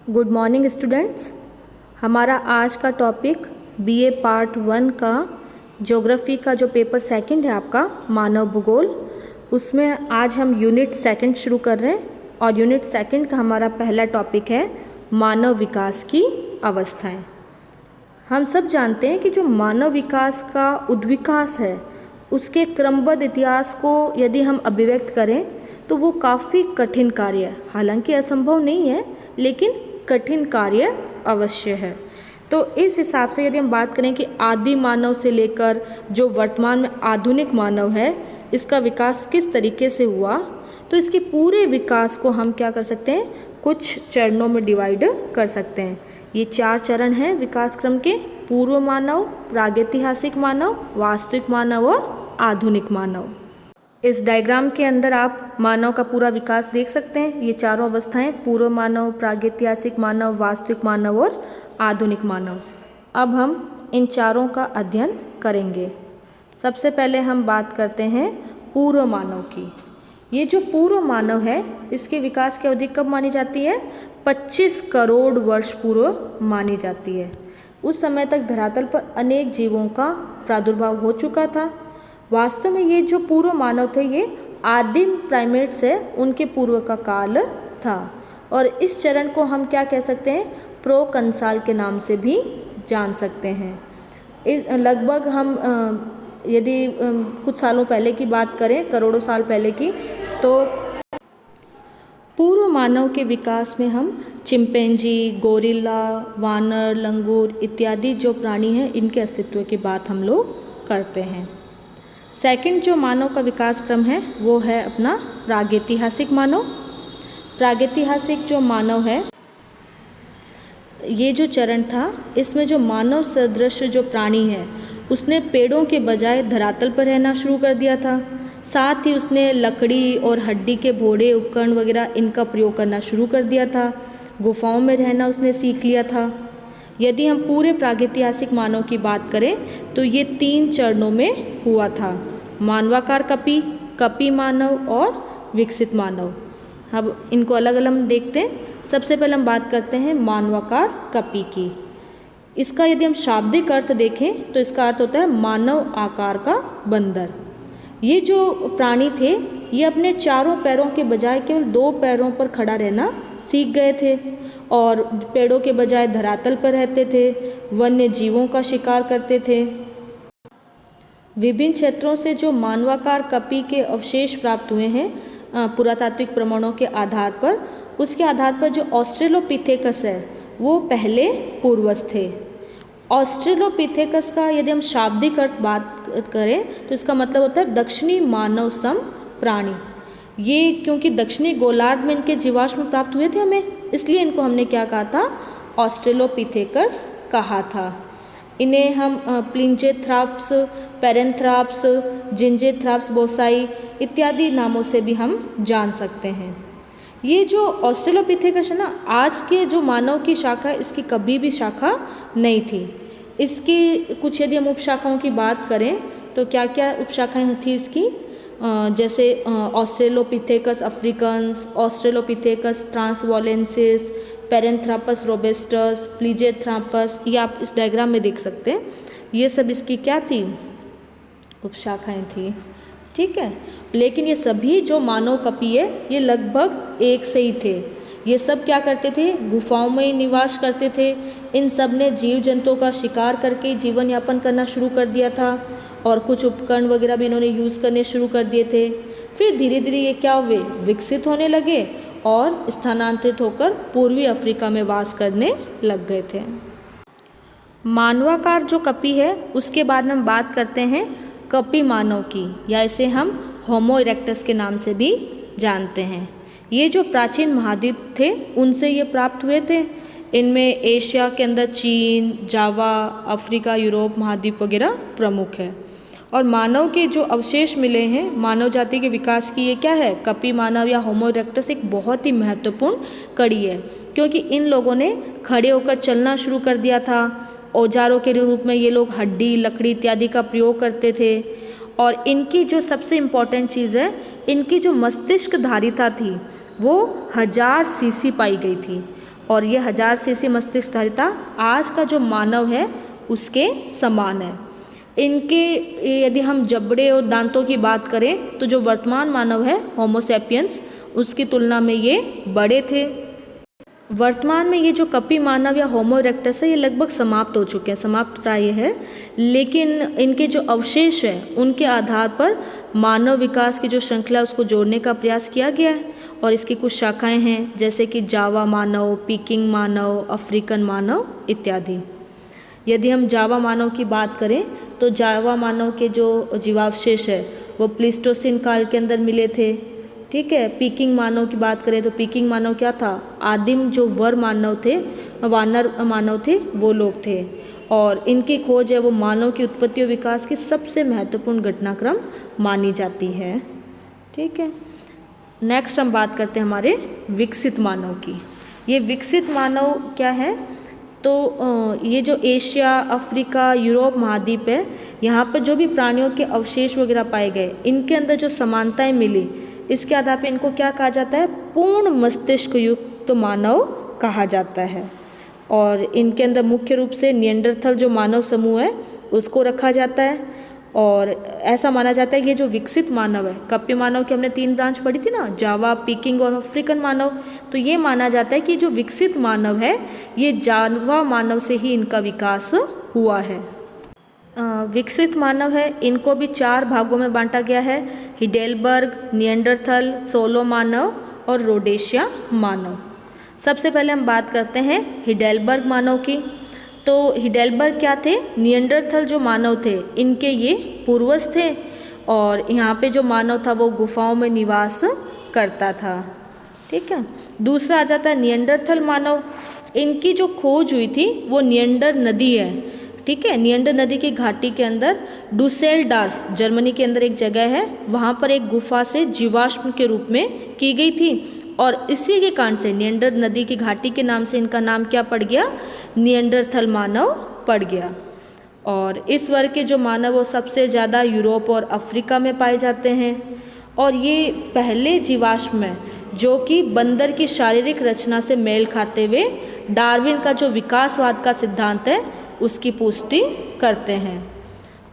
Good morning students. हमारा आज का टॉपिक बीए पार्ट 1 का ज्योग्राफी का जो पेपर सेकंड है आपका मानव भूगोल, उसमें आज हम यूनिट सेकंड शुरू कर रहे हैं और यूनिट सेकंड का हमारा पहला टॉपिक है मानव विकास की अवस्थाएं। हम सब जानते हैं कि जो मानव विकास का उद्विकास है उसके क्रमबद्ध इतिहास को यदि हम अभिव्यक्त करें तो वो काफ़ी कठिन कार्य है। हालांकि असंभव नहीं है, लेकिन कठिन कार्य अवश्य है। तो इस हिसाब से यदि हम बात करें कि आदि मानव से लेकर जो वर्तमान में आधुनिक मानव है, इसका विकास किस तरीके से हुआ, तो इसके पूरे विकास को हम क्या कर सकते हैं, कुछ चरणों में डिवाइड कर सकते हैं। ये 4 चरण हैं विकास क्रम के: पूर्व मानव, प्रागैतिहासिक मानव, वास्तविक मानव और आधुनिक मानव। इस डायग्राम के अंदर आप मानव का पूरा विकास देख सकते हैं। ये चारों अवस्थाएं: पूर्व मानव, प्रागैतिहासिक मानव, वास्तविक मानव और आधुनिक मानव। अब हम इन चारों का अध्ययन करेंगे। सबसे पहले हम बात करते हैं पूर्व मानव की। ये जो पूर्व मानव है, इसके विकास की अवधि कब मानी जाती है? 25 करोड़ वर्ष पूर्व मानी जाती है। उस समय तक धरातल पर अनेक जीवों का प्रादुर्भाव हो चुका था। वास्तव में ये जो पूर्व मानव थे, ये आदिम प्राइमेट्स है, उनके पूर्व का काल था। और इस चरण को हम क्या कह सकते हैं? प्रोकंसाल के नाम से भी जान सकते हैं। लगभग हम यदि कुछ सालों पहले की बात करें, करोड़ों साल पहले की, तो पूर्व मानव के विकास में हम चिंपैंजी, गोरिल्ला, वानर, लंगूर इत्यादि जो प्राणी हैं, इनके अस्तित्व की बात हम लोग करते हैं। सेकंड जो मानव का विकास क्रम है वो है अपना प्रागैतिहासिक मानव। प्रागैतिहासिक जो मानव है, ये जो चरण था, इसमें जो मानव सदृश जो प्राणी है उसने पेड़ों के बजाय धरातल पर रहना शुरू कर दिया था। साथ ही उसने लकड़ी और हड्डी के घोड़े, उपकरण वगैरह इनका प्रयोग करना शुरू कर दिया था। गुफाओं में रहना उसने सीख लिया था। यदि हम पूरे प्रागैतिहासिक मानव की बात करें तो ये 3 चरणों में हुआ था: मानवाकार कपी, कपी मानव और विकसित मानव। अब इनको अलग अलग देखते हैं। सबसे पहले हम बात करते हैं मानवाकार कपी की। इसका यदि हम शाब्दिक अर्थ देखें तो इसका अर्थ होता है मानव आकार का बंदर। ये जो प्राणी थे, ये अपने चारों पैरों के बजाय केवल 2 पैरों पर खड़ा रहना सीख गए थे और पेड़ों के बजाय धरातल पर रहते थे, वन्य जीवों का शिकार करते थे। विभिन्न क्षेत्रों से जो मानवाकार कपी के अवशेष प्राप्त हुए हैं पुरातात्विक प्रमाणों के आधार पर, उसके आधार पर जो ऑस्ट्रेलोपिथेकस है वो पहले पूर्वज थे। ऑस्ट्रेलोपिथेकस का यदि हम शाब्दिक अर्थ बात करें तो इसका मतलब होता है दक्षिणी मानव सम प्राणी। ये क्योंकि दक्षिणी गोलार्ध में इनके जीवाश्म प्राप्त हुए थे हमें, इसलिए इनको हमने क्या कहा था? ऑस्ट्रेलोपिथेकस कहा था। इन्हें हम प्लिंजेथ्राप्स, पेरेंथ्राप्स, जिंजेथ्राप्स बोसाई इत्यादि नामों से भी हम जान सकते हैं। ये जो ऑस्ट्रेलोपिथेकस है ना, आज के जो मानव की शाखा है, इसकी कभी भी शाखा नहीं थी। इसकी कुछ यदि हम उपशाखाओं की बात करें तो क्या क्या उपशाखाएं थी इसकी? जैसे ऑस्ट्रेलोपिथेकस अफ्रीकन्स, ऑस्ट्रेलोपिथेकस ट्रांसवॉलेंसिस, पेरेंथ्रापस रोबस्टस, प्लीजेथ्रापस, ये आप इस डायग्राम में देख सकते हैं। ये सब इसकी क्या थी? उपशाखाएं थी। ठीक है, लेकिन ये सभी जो मानव कपी है, ये लगभग एक से ही थे। ये सब क्या करते थे? गुफाओं में ही निवास करते थे। इन सब ने जीव जंतुओं का शिकार करके जीवन यापन करना शुरू कर दिया था और कुछ उपकरण वगैरह भी इन्होंने यूज़ करने शुरू कर दिए थे। फिर धीरे धीरे ये क्या हुए? विकसित होने लगे और स्थानांतरित होकर पूर्वी अफ्रीका में वास करने लग गए थे। मानवाकार जो कपी है, उसके बाद हम बात करते हैं कपी मानव की, या इसे हम होमो इरेक्टस के नाम से भी जानते हैं। ये जो प्राचीन महाद्वीप थे, उनसे ये प्राप्त हुए थे। इनमें एशिया के अंदर चीन, जावा, अफ्रीका, यूरोप महाद्वीप वगैरह प्रमुख है। और मानव के जो अवशेष मिले हैं मानव जाति के विकास की, ये क्या है? कपी मानव या होमो इरेक्टस एक बहुत ही महत्वपूर्ण कड़ी है, क्योंकि इन लोगों ने खड़े होकर चलना शुरू कर दिया था। औजारों के रूप में ये लोग हड्डी, लकड़ी इत्यादि का प्रयोग करते थे। और इनकी जो सबसे इम्पॉर्टेंट चीज़ है, इनकी जो मस्तिष्क धारिता थी वो 1000 सीसी पाई गई थी। और ये 1000 सीसी मस्तिष्कधारिता आज का जो मानव है उसके समान है। इनके यदि हम जबड़े और दांतों की बात करें तो जो वर्तमान मानव है होमोसेपियंस, उसकी तुलना में ये बड़े थे। वर्तमान में ये जो कपी मानव या होमो इरेक्टस है ये लगभग समाप्त हो चुके हैं, समाप्त प्राय है, लेकिन इनके जो अवशेष है उनके आधार पर मानव विकास की जो श्रृंखला है उसको जोड़ने का प्रयास किया गया है। और इसकी कुछ शाखाएं हैं जैसे कि जावा मानव, पीकिंग मानव, अफ्रीकन मानव इत्यादि। यदि हम जावा मानव की बात करें तो जावा मानव के जो जीवावशेष है वो प्लीस्टोसिन काल के अंदर मिले थे। ठीक है, पीकिंग मानव की बात करें तो पीकिंग मानव क्या था, आदिम जो वर मानव थे, वानर मानव थे, वो लोग थे। और इनकी खोज है वो मानव की उत्पत्ति और विकास की सबसे महत्वपूर्ण घटनाक्रम मानी जाती है। ठीक है, नेक्स्ट हम बात करते हैं हमारे विकसित मानव की। ये विकसित मानव क्या है, तो ये जो एशिया, अफ्रीका, यूरोप महाद्वीप है, यहाँ पर जो भी प्राणियों के अवशेष वगैरह पाए गए, इनके अंदर जो समानताएं मिली, इसके आधार पर इनको क्या कहा जाता है, पूर्ण मस्तिष्क युक्त मानव कहा जाता है। और इनके अंदर मुख्य रूप से निएंडरथल जो मानव समूह है उसको रखा जाता है। और ऐसा माना जाता है ये जो विकसित मानव है, कप्य मानव की हमने 3 ब्रांच पढ़ी थी ना, जावा, पीकिंग और अफ्रीकन मानव, तो ये माना जाता है कि जो विकसित मानव है ये जावा मानव से ही इनका विकास हुआ है। विकसित मानव है, इनको भी 4 भागों में बांटा गया है, हिडेलबर्ग, निएंडरथल, सोलो मानव और रोडेशिया मानव। सबसे पहले हम बात करते हैं हिडेलबर्ग मानव की। तो हिडेलबर्ग क्या थे, निएंडरथल जो मानव थे इनके ये पूर्वज थे। और यहाँ पे जो मानव था वो गुफाओं में निवास करता था। ठीक है, दूसरा आ जाता है निएंडरथल मानव। इनकी जो खोज हुई थी वो निएंडर नदी है। ठीक है, निएंडर नदी की घाटी के अंदर डुसेलडॉर्फ जर्मनी के अंदर एक जगह है, वहाँ पर एक गुफा से जीवाश्म के रूप में की गई थी। और इसी के कारण से निएंडर नदी की घाटी के नाम से इनका नाम क्या पड़ गया, निएंडरथल मानव पड़ गया। और इस वर्ग के जो मानव वो सबसे ज़्यादा यूरोप और अफ्रीका में पाए जाते हैं। और ये पहले जीवाश्म है जो कि बंदर की शारीरिक रचना से मेल खाते हुए डार्विन का जो विकासवाद का सिद्धांत है उसकी पुष्टि करते हैं।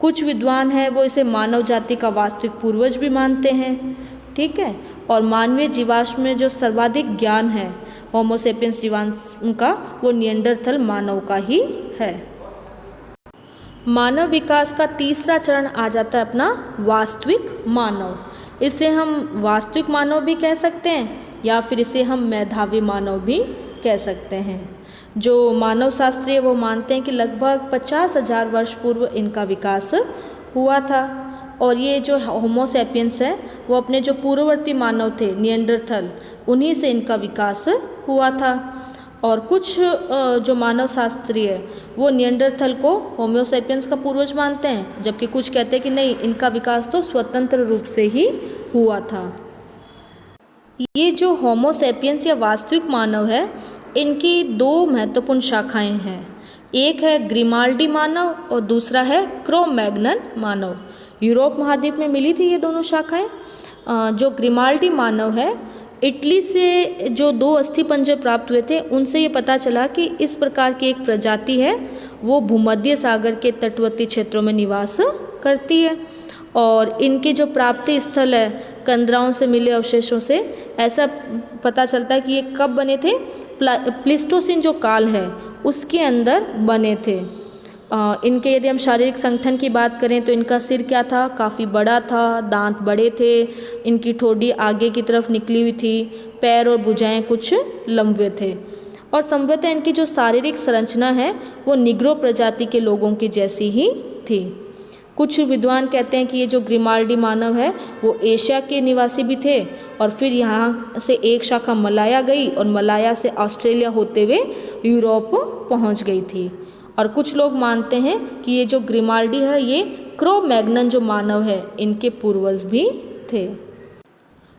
कुछ विद्वान हैं वो इसे मानव जाति का वास्तविक पूर्वज भी मानते हैं। ठीक है, और मानवीय जीवाश्म में जो सर्वाधिक ज्ञान है होमोसेपियंस जीवाश्म का, वो निएंडरथल मानव का ही है। मानव विकास का तीसरा चरण आ जाता है अपना वास्तविक मानव। इसे हम वास्तविक मानव भी कह सकते हैं या फिर इसे हम मेधावी मानव भी कह सकते हैं। जो मानव शास्त्री वो मानते हैं कि लगभग 50,000 वर्ष पूर्व इनका विकास हुआ था। और ये जो होमोसेपियंस है वो अपने जो पूर्ववर्ती मानव थे निएंडरथल, उन्हीं से इनका विकास हुआ था। और कुछ जो मानव शास्त्री है वो निएंडरथल को होमोसेपियंस का पूर्वज मानते हैं, जबकि कुछ कहते हैं कि नहीं, इनका विकास तो स्वतंत्र रूप से ही हुआ था। ये जो होमोसेपियंस या वास्तविक मानव है, इनकी 2 महत्वपूर्ण शाखाएं हैं। एक है ग्रिमाल्डी मानव और दूसरा है क्रो-मैग्नन मानव। यूरोप महाद्वीप में मिली थी ये दोनों शाखाएं। जो ग्रिमाल्डी मानव है, इटली से जो 2 अस्थिपंजर प्राप्त हुए थे उनसे ये पता चला कि इस प्रकार की एक प्रजाति है वो भूमध्य सागर के तटवर्ती क्षेत्रों में निवास करती है। और इनके जो प्राप्ति स्थल है कंदराओं से मिले अवशेषों से ऐसा पता चलता है कि ये कब बने थे, प्लीस्टोसिन जो काल है उसके अंदर बने थे। इनके यदि हम शारीरिक संगठन की बात करें तो इनका सिर क्या था, काफ़ी बड़ा था, दांत बड़े थे, इनकी ठोड़ी आगे की तरफ निकली हुई थी, पैर और भुजाएं कुछ लंबे थे। और संभवतः इनकी जो शारीरिक संरचना है वो निग्रो प्रजाति के लोगों की जैसी ही थी। कुछ विद्वान कहते हैं कि ये जो ग्रिमाल्डी मानव है वो एशिया के निवासी भी थे और फिर यहाँ से एक शाखा मलाया गई और मलाया से ऑस्ट्रेलिया होते हुए यूरोप पहुँच गई थी। और कुछ लोग मानते हैं कि ये जो ग्रिमाल्डी है ये क्रो-मैग्नन जो मानव है इनके पूर्वज भी थे।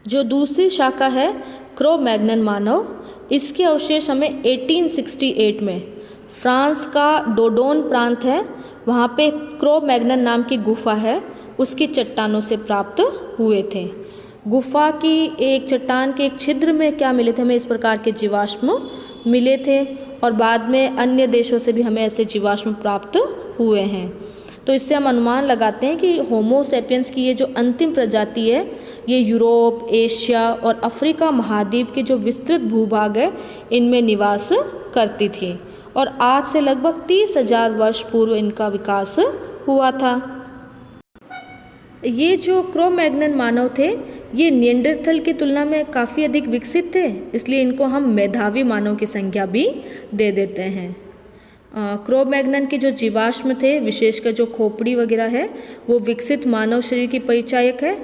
जो दूसरी शाखा है क्रो-मैग्नन मानव, इसके अवशेष हमें 1868 में फ्रांस का डोडोन प्रांत है, वहाँ पे क्रो-मैग्नन नाम की गुफा है, उसकी चट्टानों से प्राप्त हुए थे। गुफा की एक चट्टान के एक छिद्र में क्या मिले थे हमें, इस प्रकार के जीवाश्म मिले थे और बाद में अन्य देशों से भी हमें ऐसे जीवाश्म प्राप्त हुए हैं। तो इससे हम अनुमान लगाते हैं कि होमो सेपियंस की ये जो अंतिम प्रजाति है ये यूरोप, एशिया और अफ्रीका महाद्वीप के जो विस्तृत भूभाग है इनमें निवास करती थी और आज से लगभग 30,000 वर्ष पूर्व इनका विकास हुआ था। ये जो क्रो-मैग्नन मानव थे ये निएंडरथल की तुलना में काफ़ी अधिक विकसित थे, इसलिए इनको हम मेधावी मानव की संज्ञा भी दे देते हैं। क्रो-मैग्नन के जो जीवाश्म थे, विशेषकर जो खोपड़ी वगैरह है, वो विकसित मानव शरीर की परिचायक है।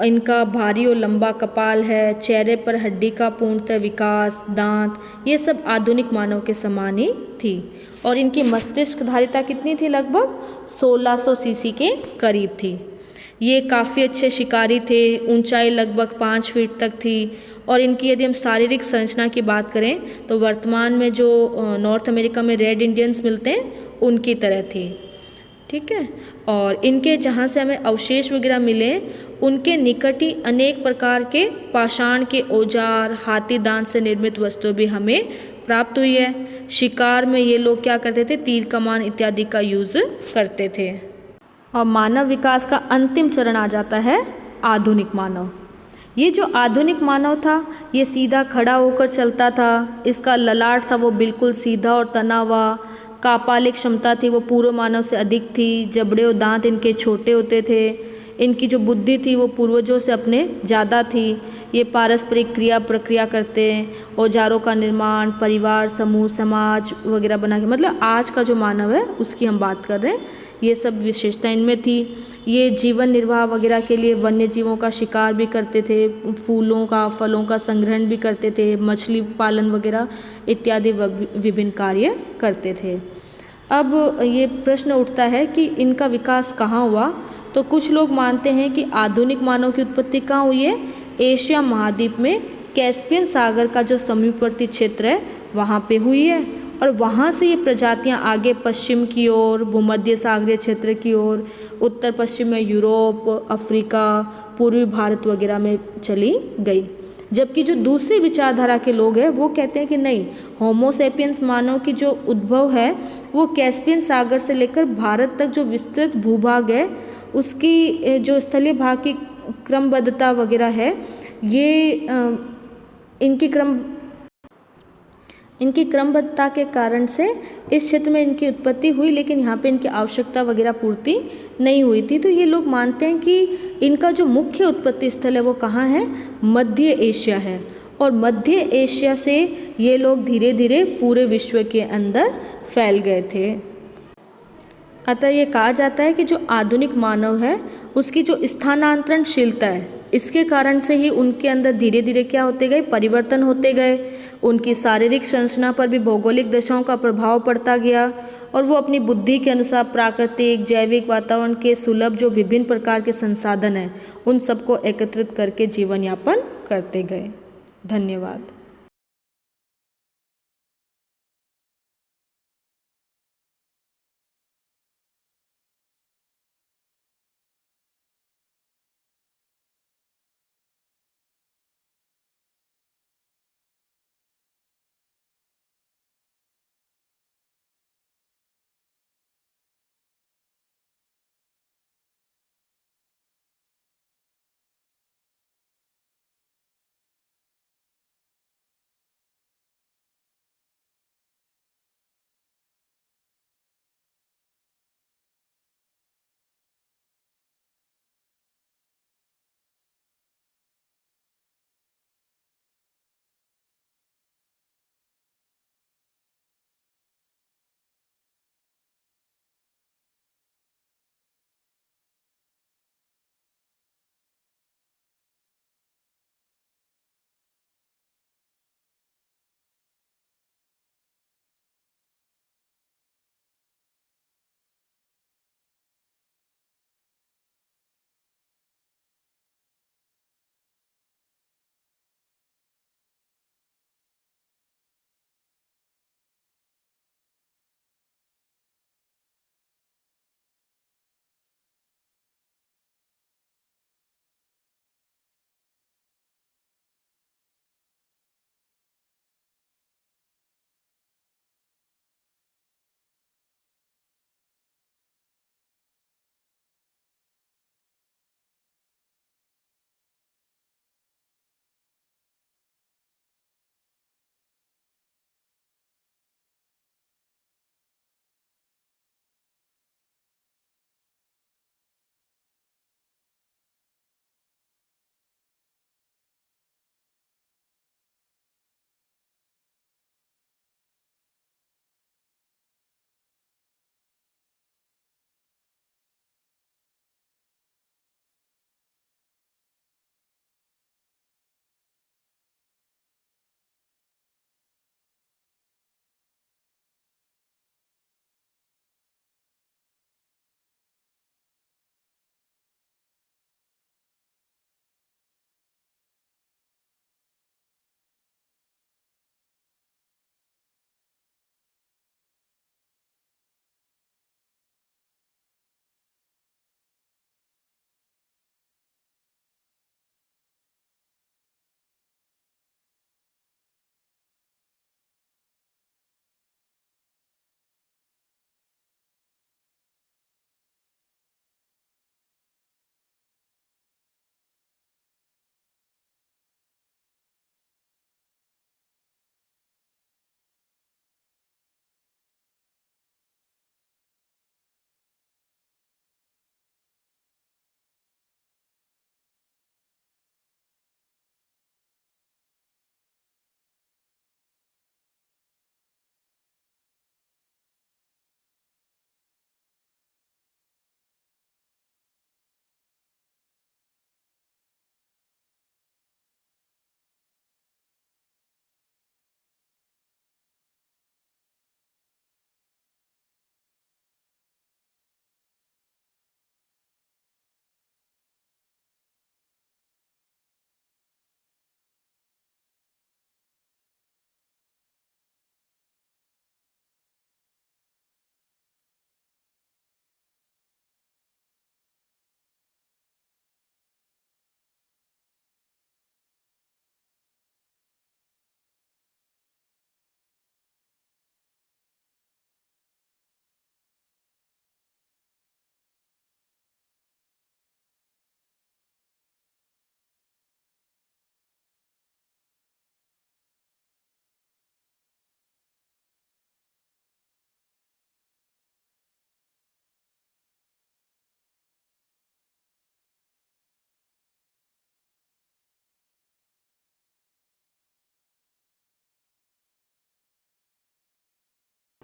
इनका भारी और लंबा कपाल है, चेहरे पर हड्डी का पूर्णतः विकास, दांत, ये सब आधुनिक मानव के समान ही थी और इनकी मस्तिष्क धारिता कितनी थी, लगभग 1600 सीसी के करीब थी। ये काफ़ी अच्छे शिकारी थे, ऊंचाई लगभग 5 फीट तक थी और इनकी यदि हम शारीरिक संरचना की बात करें तो वर्तमान में जो नॉर्थ अमेरिका में रेड इंडियंस मिलते हैं उनकी तरह थी। ठीक है, और इनके जहाँ से हमें अवशेष वगैरह मिले उनके निकट ही अनेक प्रकार के पाषाण के औजार, हाथी दांत से निर्मित वस्तुएं भी हमें प्राप्त हुई है। शिकार में ये लोग क्या करते थे, तीर कमान इत्यादि का यूज़ करते थे। और मानव विकास का अंतिम चरण आ जाता है आधुनिक मानव। ये जो आधुनिक मानव था ये सीधा खड़ा होकर चलता था, इसका ललाट था वो बिल्कुल सीधा और तना हुआ, कापालिक क्षमता थी वो पूर्व मानव से अधिक थी, जबड़े और दांत इनके छोटे होते थे, इनकी जो बुद्धि थी वो पूर्वजों से अपने ज़्यादा थी। ये पारस्परिक क्रिया प्रक्रिया करते हैं, औजारों का निर्माण, परिवार, समूह, समाज वगैरह बना के, मतलब आज का जो मानव है उसकी हम बात कर रहे हैं, ये सब विशेषता इनमें थी। ये जीवन निर्वाह वगैरह के लिए वन्य जीवों का शिकार भी करते थे, फूलों का, फलों का संग्रहण भी करते थे, मछली पालन वगैरह इत्यादि विभिन्न कार्य करते थे। अब ये प्रश्न उठता है कि इनका विकास कहाँ हुआ, तो कुछ लोग मानते हैं कि आधुनिक मानव की उत्पत्ति कहाँ हुई है, एशिया महाद्वीप में कैस्पियन सागर का जो समीपवर्ती क्षेत्र है वहाँ पे हुई है और वहाँ से ये प्रजातियाँ आगे पश्चिम की ओर, भूमध्य सागरीय क्षेत्र की ओर, उत्तर पश्चिम में यूरोप, अफ्रीका, पूर्वी भारत वगैरह में चली गई। जबकि जो दूसरी विचारधारा के लोग हैं वो कहते हैं कि नहीं, होमो सेपियंस मानव की जो उद्भव है वो कैस्पियन सागर से लेकर भारत तक जो विस्तृत भूभाग है उसकी जो स्थलीय भाग की क्रमबद्धता वगैरह है, ये इनकी क्रमबद्धता के कारण से इस क्षेत्र में इनकी उत्पत्ति हुई, लेकिन यहाँ पे इनकी आवश्यकता वगैरह पूर्ति नहीं हुई थी। तो ये लोग मानते हैं कि इनका जो मुख्य उत्पत्ति स्थल है वो कहाँ है, मध्य एशिया है और मध्य एशिया से ये लोग धीरे धीरे पूरे विश्व के अंदर फैल गए थे। अतः ये कहा जाता है कि जो आधुनिक मानव है उसकी जो स्थानांतरणशीलता है इसके कारण से ही उनके अंदर धीरे धीरे क्या होते गए, परिवर्तन होते गए, उनकी शारीरिक संरचना पर भी भौगोलिक दशाओं का प्रभाव पड़ता गया और वो अपनी बुद्धि के अनुसार प्राकृतिक जैविक वातावरण के सुलभ जो विभिन्न प्रकार के संसाधन हैं उन सबको एकत्रित करके जीवन यापन करते गए। धन्यवाद।